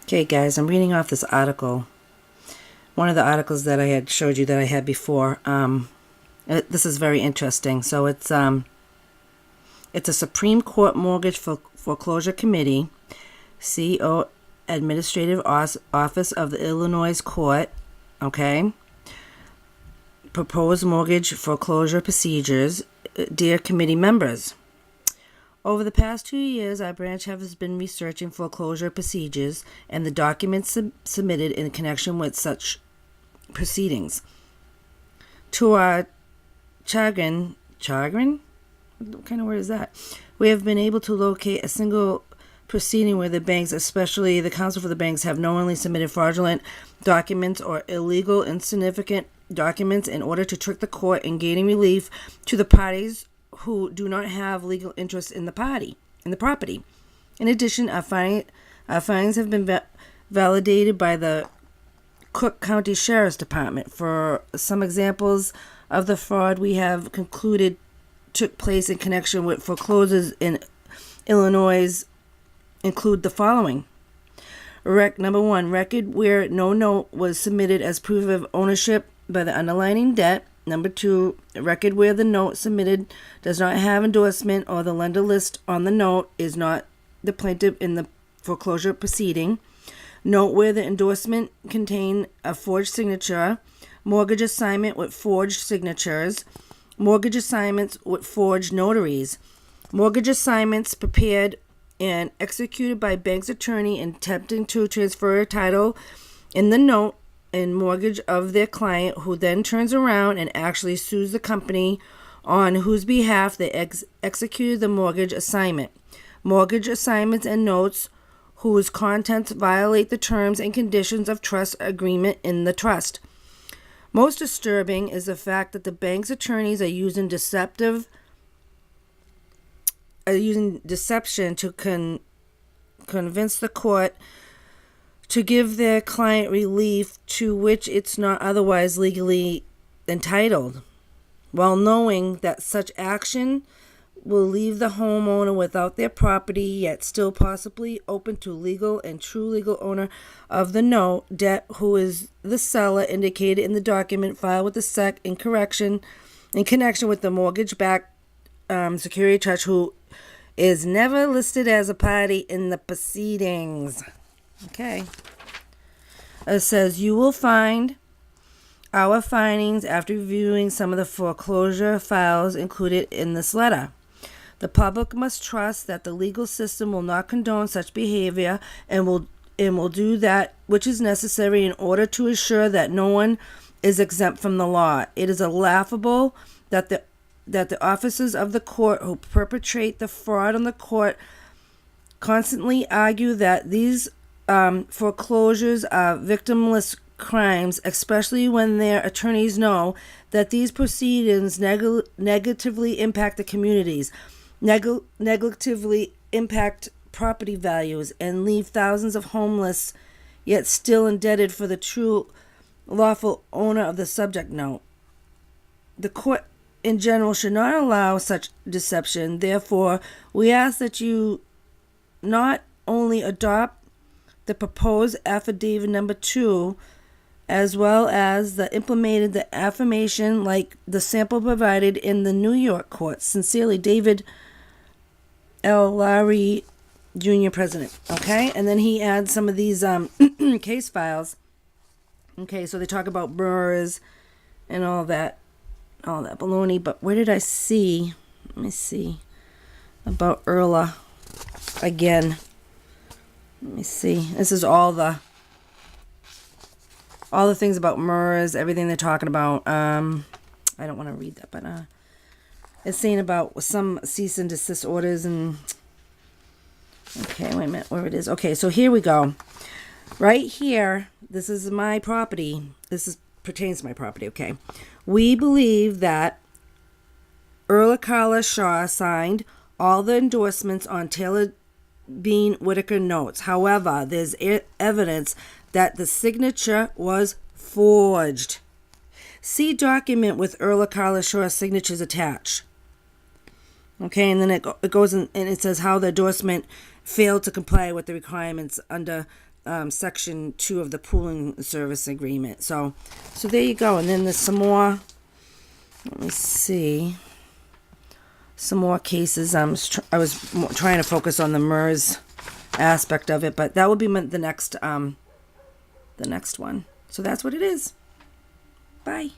Okay, guys, I'm reading off this article. One of the articles that I had showed you that I had before. This is very interesting. So it's a Supreme Court Mortgage Foreclosure Committee, CO Administrative Office of the Illinois Court, okay? Proposed mortgage foreclosure procedures. Dear committee members, over the past 2 years, our branch has been researching foreclosure procedures and the documents submitted in connection with such proceedings. To our chagrin, what kind of word is that? We have been able to locate a single proceeding where the banks, especially the counsel for the banks, have knowingly submitted fraudulent documents or illegal, insignificant documents in order to trick the court in gaining relief to the parties who do not have legal interest in the property. In addition, our findings have been validated by the Cook County Sheriff's Department. For some examples of the fraud we have concluded took place in connection with foreclosures in Illinois include the following. Number one, record where no note was submitted as proof of ownership by the underlying debt. Number two, a record where the note submitted does not have endorsement or the lender list on the note is not the plaintiff in the foreclosure proceeding. Note where the endorsement contained a forged signature. Mortgage assignment with forged signatures. Mortgage assignments with forged notaries. Mortgage assignments prepared and executed by bank's attorney attempting to transfer a title in the note and mortgage of their client, who then turns around and actually sues the company on whose behalf they executed the mortgage assignment. Mortgage assignments and notes whose contents violate the terms and conditions of trust agreement in the trust. Most disturbing is the fact that the bank's attorneys are using deception to convince the court to give their client relief to which it's not otherwise legally entitled, while knowing that such action will leave the homeowner without their property, yet still possibly open to legal and true legal owner of the note debt, who is the seller indicated in the document filed with the SEC in connection with the mortgage-backed security trust, who is never listed as a party in the proceedings. Okay. It says, you will find our findings after reviewing some of the foreclosure files included in this letter. The public must trust that the legal system will not condone such behavior and will do that which is necessary in order to ensure that no one is exempt from the law. It is laughable that the officers of the court who perpetrate the fraud on the court constantly argue that these foreclosures are victimless crimes, especially when their attorneys know that these proceedings negatively impact the communities, negatively impact property values, and leave thousands of homeless, yet still indebted for the true lawful owner of the subject note. The court in general should not allow such deception. Therefore, we ask that you not only adopt the proposed affidavit number 2, as well as implemented the affirmation like the sample provided in the New York court. Sincerely, David L. Lowry, Jr., President. Okay, and then he adds some of these case files. Okay, so they talk about MERS and all that baloney. But where did I see? Let me see about Erla again. Let me see. This is all the things about MERS, everything they're talking about. I don't want to read that, but it's saying about some cease and desist orders and. Okay, wait a minute, where it is. Okay, so here we go. Right here, this is my property. Pertains to my property. Okay, we believe that Erla Carla Shaw signed all the endorsements on Taylor Bean Whitaker notes. However, there's evidence that the signature was forged. See document with Erla Carla Shaw's signatures attached. Okay, and then it goes in, and it says how the endorsement failed to comply with the requirements under section 2 of the pooling service agreement. So there you go. And then there's some more. Let me see. Some more cases. I was trying to focus on the MERS aspect of it, but that will be the next one. So that's what it is. Bye.